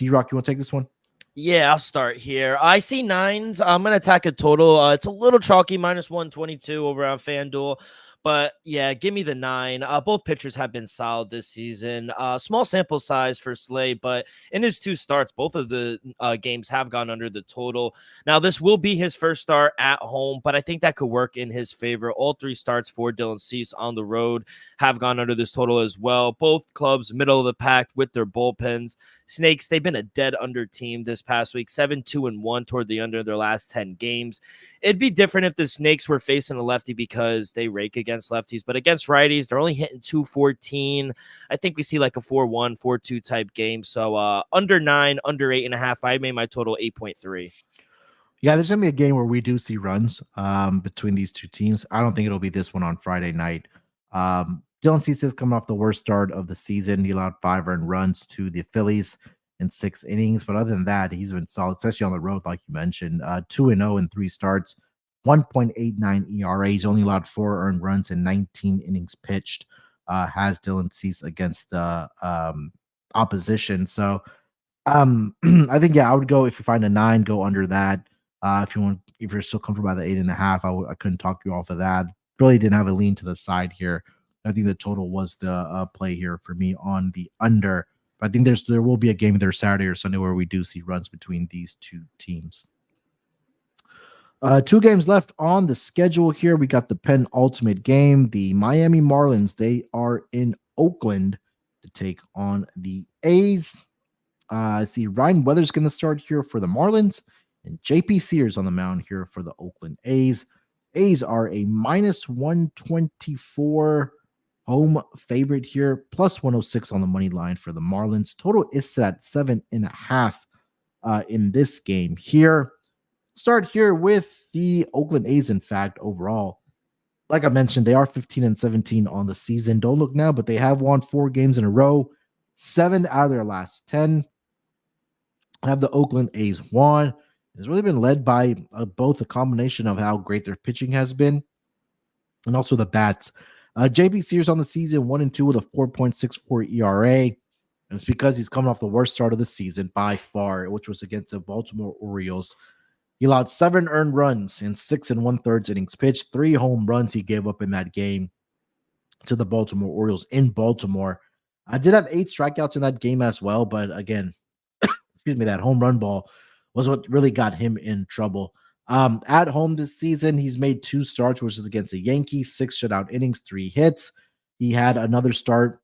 you want to take this one? Yeah, I'll start here. I see nines. I'm going to attack a total. It's a little chalky, minus 122 over on FanDuel. But yeah, give me the 9. Both pitchers have been solid this season. Small sample size for Slay, but in his 2 starts, both of the games have gone under the total. Now, this will be his first start at home, but I think that could work in his favor. All 3 starts for Dylan Cease on the road have gone under this total as well. Both clubs middle of the pack with their bullpens. Snakes, they've been a dead under team this past week, 7-2-1 toward the under their last 10 games. It'd be different if the Snakes were facing a lefty because they rake against lefties, but against righties, they're only hitting 214. I think we see like a 4-1, 4-2 type game. So under 9, under 8.5. I made my total 8.3. Yeah, there's gonna be a game where we do see runs between these two teams. I don't think it'll be this one on Friday night. Dylan Cease is coming off the worst start of the season. He allowed 5 earned runs to the Phillies in 6 innings, but other than that, he's been solid, especially on the road, like you mentioned. 2-0 in 3 starts, 1.89 ERA. He's only allowed 4 earned runs in 19 innings pitched. Has Dylan Cease against the opposition. So I think I would go if you find a 9, go under that. If you're still comfortable by the 8.5, I couldn't talk you off of that. Really didn't have a lean to the side here. I think the total was the play here for me on the under. But I think there will be a game either Saturday or Sunday where we do see runs between these two teams. 2 games left on the schedule here. We got the penultimate game. The Miami Marlins, they are in Oakland to take on the A's. I see Ryan Weathers going to start here for the Marlins and JP Sears on the mound here for the Oakland A's. A's are a minus 124 home favorite here, plus 106 on the money line for the Marlins. Total is set at 7.5 in this game here. Start here with the Oakland A's, in fact, overall. Like I mentioned, they are 15-17 on the season. Don't look now, but they have won 4 games in a row. 7 out of their last 10 have the Oakland A's won. It's really been led by both a combination of how great their pitching has been and also the bats. JP Sears on the season, 1-2 with a 4.64 ERA. And it's because he's coming off the worst start of the season by far, which was against the Baltimore Orioles. He allowed 7 earned runs in 6 1/3 innings pitched. 3 home runs he gave up in that game to the Baltimore Orioles in Baltimore. I did have 8 strikeouts in that game as well, but again, excuse me, that home run ball was what really got him in trouble. At home this season, he's made 2 starts, which is against the Yankees, 6 shutout innings, 3 hits. He had another start,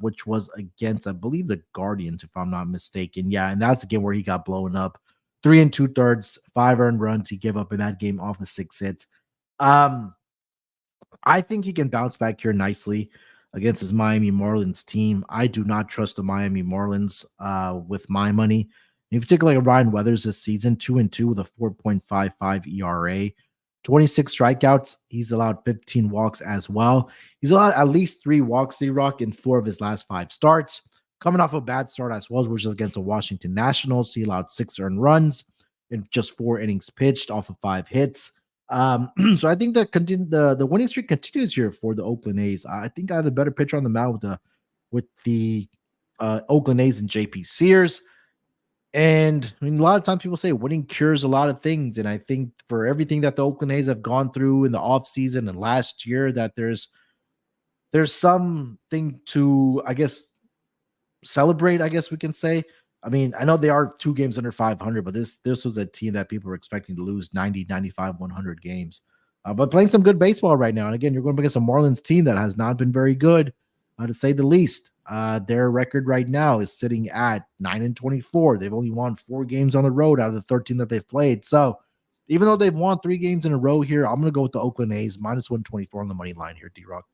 which was against, I believe, the Guardians, if I'm not mistaken. Yeah, and that's the game where he got blown up. 3 2/3, 5 earned runs he gave up in that game off the 6 hits. I think he can bounce back here nicely against his Miami Marlins team. I do not trust the Miami Marlins with my money. In particular, like Ryan Weathers this season, 2-2 with a 4.55 ERA, 26 strikeouts. He's allowed 15 walks as well. He's allowed at least 3 walks, D-Rock, in 4 of his last 5 starts. Coming off a bad start as well, which was against the Washington Nationals. He allowed 6 earned runs in just 4 innings pitched off of 5 hits. So I think the winning streak continues here for the Oakland A's. I think I have a better pitcher on the mound with the Oakland A's and JP Sears. And I mean, a lot of times people say winning cures a lot of things. And I think for everything that the Oakland A's have gone through in the offseason and last year, that there's something to, I guess, celebrate, I guess we can say. I mean, I know they are 2 games under 500, but this was a team that people were expecting to lose 90, 95, 100 games. But playing some good baseball right now. And again, you're going up against a Marlins team that has not been very good, to say the least. Their record right now is sitting at 9-24. They've only won 4 games on the road out of the 13 that they've played. So even though they've won 3 games in a row here, I'm going to go with the Oakland A's, minus 124 on the money line here, D-Rock.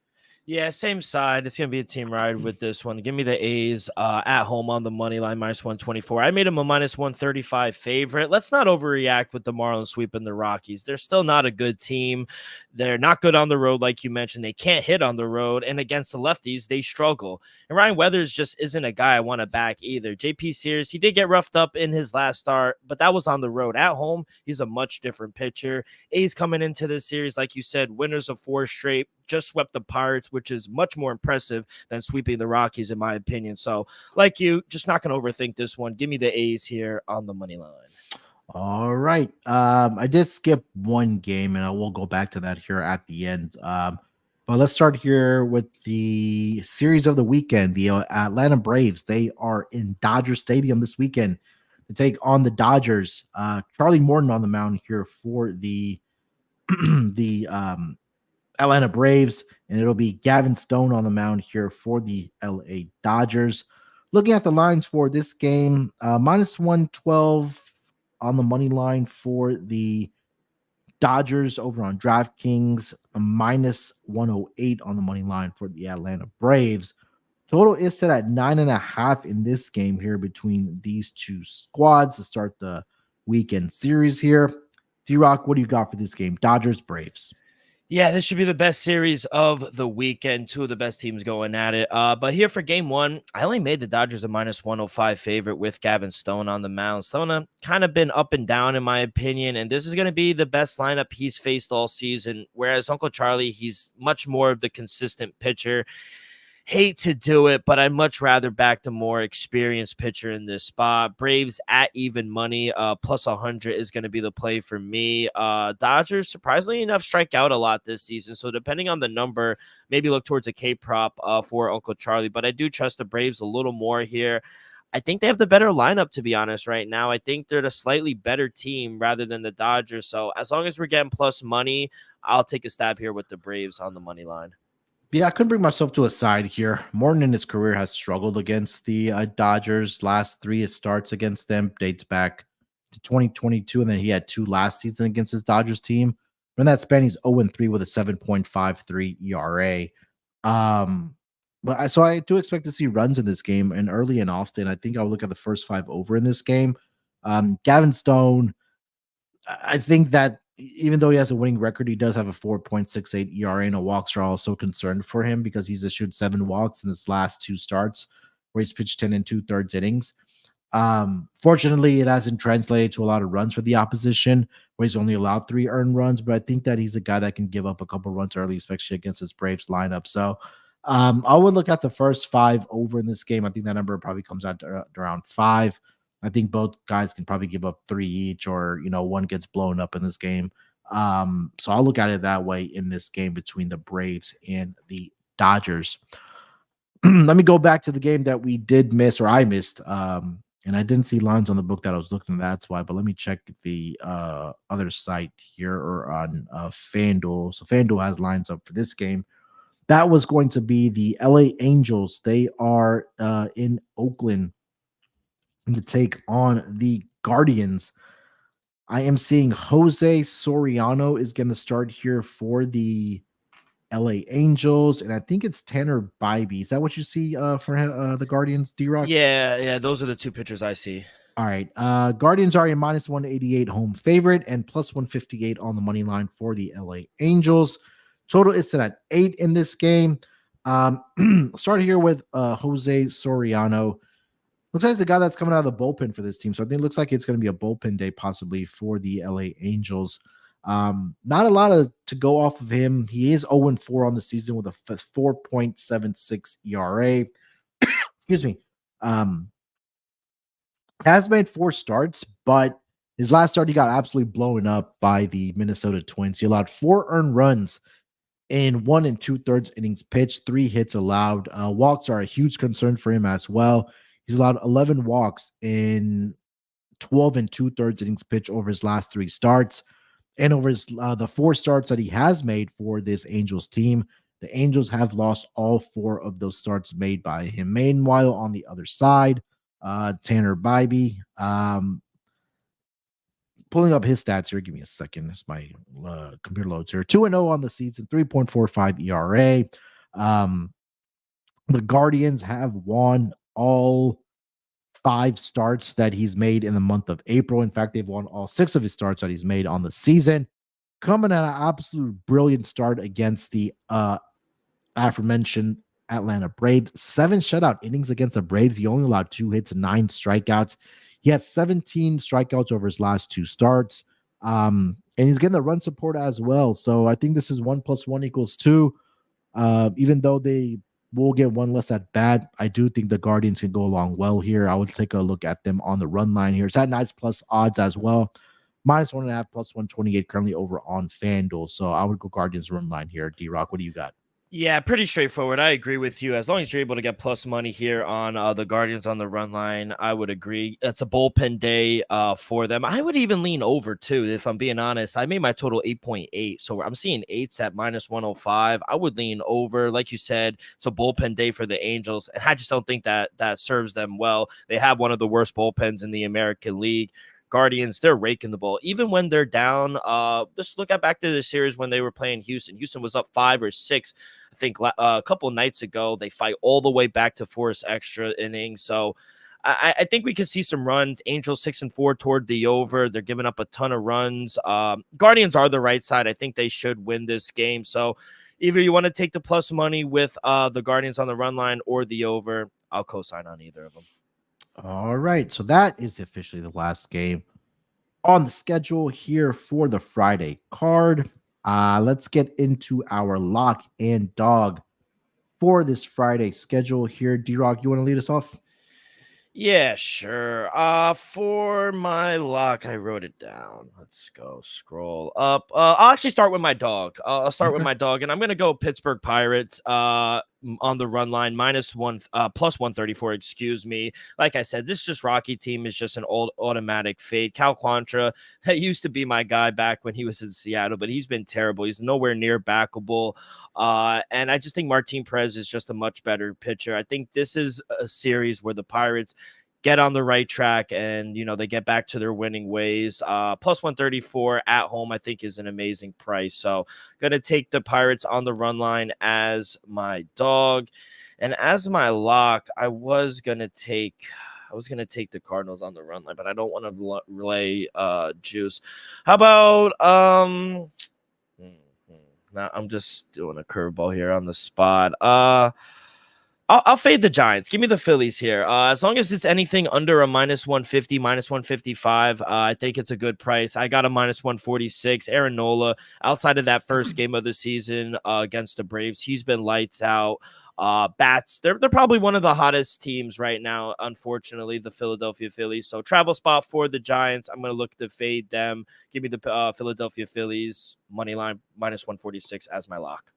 Yeah, same side. It's going to be a team ride with this one. Give me the A's at home on the money line, -124. I made them a -135 favorite. Let's not overreact with the Marlins sweeping the Rockies. They're still not a good team. They're not good on the road, like you mentioned. They can't hit on the road. And against the lefties, they struggle. And Ryan Weathers just isn't a guy I want to back either. JP Sears, he did get roughed up in his last start, but that was on the road. At home, he's a much different pitcher. A's coming into this series, like you said, winners of 4 straight, just swept the Pirates, which is much more impressive than sweeping the Rockies, in my opinion. So, like you, just not going to overthink this one. Give me the A's here on the money line. All right. I did skip one game, and I will go back to that here at the end. But let's start here with the series of the weekend. The Atlanta Braves, they are in Dodger Stadium this weekend to take on the Dodgers. Charlie Morton on the mound here for the the Atlanta Braves, and it'll be Gavin Stone on the mound here for the LA Dodgers. Looking at the lines for this game, -112 on the money line for the Dodgers over on DraftKings, -108 on the money line for the Atlanta Braves. Total is set at 9.5 in this game here between these two squads to start the weekend series here. D-Rock, what do you got for this game? Dodgers, Braves. Yeah, this should be the best series of the weekend. Two of the best teams going at it. But here for game one, I only made the Dodgers a -105 favorite with Gavin Stone on the mound. Stone kind of been up and down, in my opinion, and this is going to be the best lineup he's faced all season, whereas Uncle Charlie, he's much more of the consistent pitcher. Hate to do it, but I'd much rather back the more experienced pitcher in this spot. Braves at even money, +100 is going to be the play for me. Dodgers, surprisingly enough, strike out a lot this season. So depending on the number, maybe look towards a K prop for Uncle Charlie. But I do trust the Braves a little more here. I think they have the better lineup, to be honest, right now. I think they're the slightly better team rather than the Dodgers. So as long as we're getting plus money, I'll take a stab here with the Braves on the money line. Yeah, I couldn't bring myself to a side here. Morton in his career has struggled against the Dodgers. Last 3 his starts against them dates back to 2022, and then he had 2 last season against his Dodgers team. But in that span, he's 0-3 with a 7.53 ERA. So I do expect to see runs in this game, and early and often. I think I'll look at the first 5 over in this game. Gavin Stone, I think that even though he has a winning record, he does have a 4.68 ERA, and walks are also concerned for him because he's issued 7 walks in his last 2 starts where he's pitched 10 2/3 innings. Fortunately, it hasn't translated to a lot of runs for the opposition where he's only allowed 3 earned runs, but I think that he's a guy that can give up a couple runs early, especially against his Braves lineup. So I would look at the first 5 over in this game. I think that number probably comes out to around 5. I think both guys can probably give up 3 each, or one gets blown up in this game. So I'll look at it that way in this game between the Braves and the Dodgers. Let me go back to the game that we did miss, or I missed. And I didn't see lines on the book that I was looking at. That's why. But let me check the other site here, or on FanDuel. So FanDuel has lines up for this game. That was going to be the LA Angels. They are in Oakland to take on the Guardians. I am seeing Jose Soriano is going to start here for the LA Angels, and I think it's Tanner Bybee. Is that what you see for the Guardians, D-Rock? Yeah, those are the 2 pitchers I see. All right. Guardians are a -188 home favorite and +158 on the money line for the LA Angels. Total is set at 8 in this game. Start here with Jose Soriano. Looks like the guy that's coming out of the bullpen for this team. So I think it looks like it's going to be a bullpen day possibly for the LA Angels. Not a lot to go off of him. He is 0-4 on the season with a 4.76 ERA. Excuse me. Has made 4 starts, but his last start he got absolutely blown up by the Minnesota Twins. He allowed 4 earned runs in 1 2/3 innings pitched, 3 hits allowed. Walks are a huge concern for him as well. He's allowed 11 walks in 12 2/3 innings pitched over his last 3 starts. And over his the 4 starts that he has made for this Angels team, the Angels have lost all 4 of those starts made by him. Meanwhile, on the other side, Tanner Bybee, pulling up his stats here. Give me a second as my computer loads here. 2-0 on the season, 3.45 ERA. Um, the Guardians have won all 5 starts that he's made in the month of April. In fact, they've won all 6 of his starts that he's made on the season. Coming at an absolute brilliant start against the aforementioned Atlanta Braves. 7 shutout innings against the Braves. He only allowed 2 hits and 9 strikeouts. He had 17 strikeouts over his last 2 starts. And he's getting the run support as well. So I think this is 1 + 1 = 2. Even though they will get 1 less at bat, I do think the Guardians can go along well here. I would take a look at them on the run line here. It's at nice plus odds as well. -1.5 +128 currently over on FanDuel. So I would go Guardians run line here. D-Rock, what do you got? Yeah, pretty straightforward. I agree with you. As long as you're able to get plus money here on the Guardians on the run line, I would agree. It's a bullpen day for them. I would even lean over too, if I'm being honest. I made my total 8.8, so I'm seeing 8s at -105. I would lean over. Like you said, it's a bullpen day for the Angels, and I just don't think that serves them well. They have one of the worst bullpens in the American League. Guardians, they're raking the ball. Even when they're down, just look at back to the series when they were playing Houston. Houston was up 5 or 6, I think, a couple nights ago. They fight all the way back to force extra innings. So I think we could see some runs. Angels 6-4 toward the over. They're giving up a ton of runs. Guardians are the right side. I think they should win this game. So either you want to take the plus money with the Guardians on the run line or the over. I'll co-sign on either of them. All right. So that is officially the last game on the schedule here for the Friday card. Let's get into our lock and dog for this Friday schedule here. D-Rock, you want to lead us off? Yeah, sure. For my lock, I wrote it down. Let's go scroll up. I'll actually start with my dog. I'll start with my dog, and I'm gonna go Pittsburgh Pirates. On the run line, -1, +134. Excuse me. Like I said, this just Rocky team is just an old automatic fade. Cal Quantrill, that used to be my guy back when he was in Seattle, but he's been terrible. He's nowhere near backable. And I just think Martin Perez is just a much better pitcher. I think this is a series where the Pirates get on the right track and, they get back to their winning ways. +134 at home, I think, is an amazing price. So going to take the Pirates on the run line as my dog. And as my lock, I was going to take the Cardinals on the run line, but I don't want to relay juice. How about now I'm just doing a curveball here on the spot. I'll fade the Giants. Give me the Phillies here. As long as it's anything under a -150, -155, I think it's a good price. I got a -146. Aaron Nola, outside of that first game of the season against the Braves, he's been lights out. Bats, they're probably one of the hottest teams right now, unfortunately, the Philadelphia Phillies. So travel spot for the Giants. I'm going to look to fade them. Give me the Philadelphia Phillies money line -146 as my lock.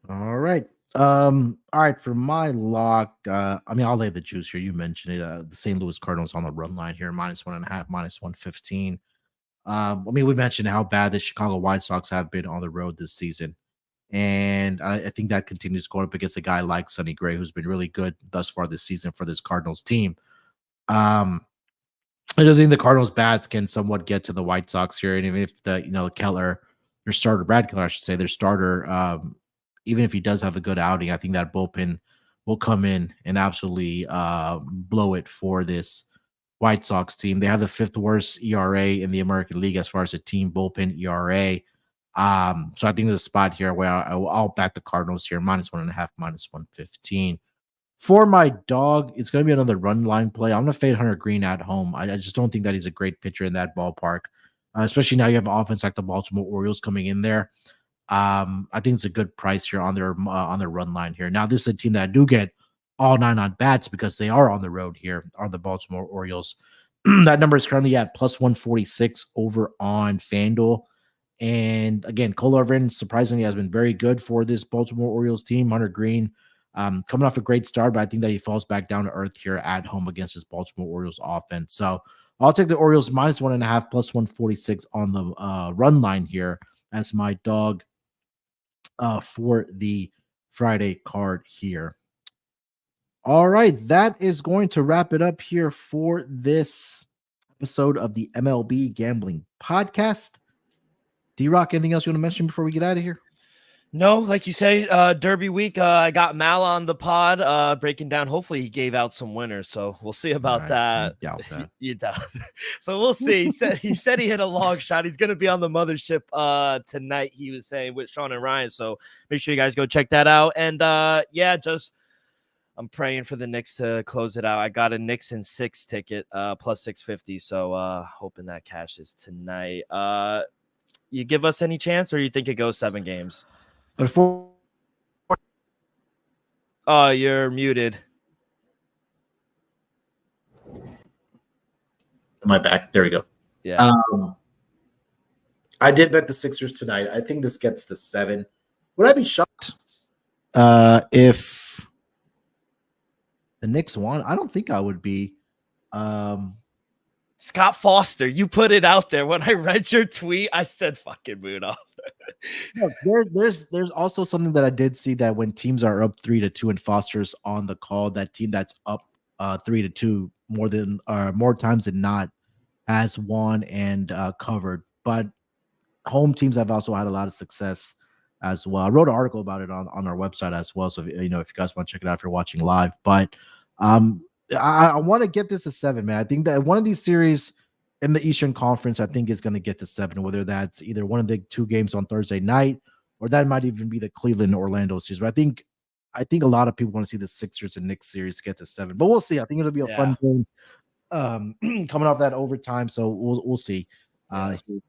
All right. All right, for my lock, I'll lay the juice here. You mentioned it. The St. Louis Cardinals on the run line here, -1.5, -115. We mentioned how bad the Chicago White Sox have been on the road this season. And I think that continues going up against a guy like Sonny Gray, who's been really good thus far this season for this Cardinals team. I don't think the Cardinals bats can somewhat get to the White Sox here. And even if Keller, their starter, Brad Keller, I should say, their starter, even if he does have a good outing, I think that bullpen will come in and absolutely blow it for this White Sox team. They have the 5th worst ERA in the American League as far as a team bullpen ERA. So I think there's a spot here where I'll back the Cardinals here, -1.5, -115. For my dog, it's going to be another run line play. I'm going to fade Hunter Green at home. I just don't think that he's a great pitcher in that ballpark, especially now you have an offense like the Baltimore Orioles coming in there. I think it's a good price here on their run line here. Now, this is a team that I do get all 9 on bats because they are on the road here, are the Baltimore Orioles. That number is currently at +146 over on FanDuel. And again, Cole Irvin surprisingly has been very good for this Baltimore Orioles team. Hunter Green coming off a great start, but I think that he falls back down to earth here at home against his Baltimore Orioles offense. So I'll take the Orioles -1.5, +146 on the run line here as my dog for the Friday card here. All right, that is going to wrap it up here for this episode of the MLB Gambling Podcast. D-Rock, anything else you want to mention before we get out of here? No, like you say, Derby week. I got Mal on the pod, breaking down. Hopefully, he gave out some winners, so we'll see about that. I doubt that. You doubt. So we'll see. He said he hit a long shot. He's gonna be on the mothership tonight. He was saying with Sean and Ryan. So make sure you guys go check that out. And just I'm praying for the Knicks to close it out. I got a Knicks in 6 ticket, plus 650. So hoping that cashes tonight. You give us any chance, or you think it goes 7 games? Before Oh, you're muted. Am I back? There we go. Yeah. I did bet the Sixers tonight. I think this gets to 7. Would I be shocked if the Knicks won? I don't think I would be. Scott Foster, you put it out there. When I read your tweet, I said fucking Munaf. Look, there's also something that I did see, that when teams are up 3-2 and Foster's on the call, that team that's up 3-2 more times than not has won and covered. But home teams have also had a lot of success as well. I wrote an article about it on our website as well. So if you guys want to check it out if you're watching live. But I want to get this to 7, man. I think that one of these series in the Eastern Conference, I think, is going to get to 7, whether that's either one of the 2 games on Thursday night, or that might even be the Cleveland-Orlando series. But I think a lot of people want to see the Sixers and Knicks series get to 7. But we'll see. I think it'll be a fun game coming off that overtime. So we'll see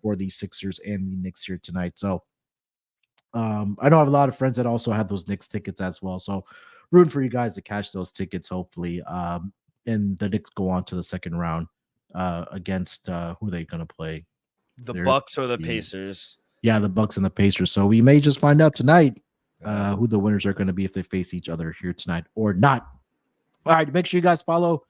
for the Sixers and the Knicks here tonight. So I know I have a lot of friends that also have those Knicks tickets as well. So rooting for you guys to cash those tickets, hopefully. And the Knicks go on to the second round against who are they going to play? The Bucks or the Pacers? Yeah, the Bucks and the Pacers. So we may just find out tonight who the winners are going to be, if they face each other here tonight or not. All right, make sure you guys follow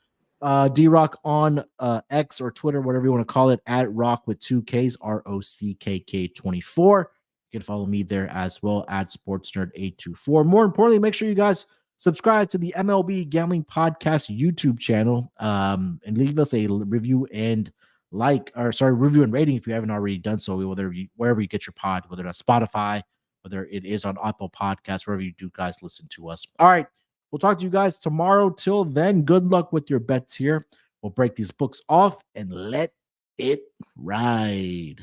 D-Rock on X or Twitter, whatever you want to call it, at Rock with 2 Ks, ROCKK24. You can follow me there as well, at SportsNerd824. More importantly, make sure you guys subscribe to the MLB Gambling Podcast YouTube channel, and leave us a review and review and rating if you haven't already done so, wherever you get your pod, whether that's Spotify, whether it is on Apple Podcasts, wherever you do guys listen to us. All right, we'll talk to you guys tomorrow. Till then, good luck with your bets here. We'll break these books off and let it ride.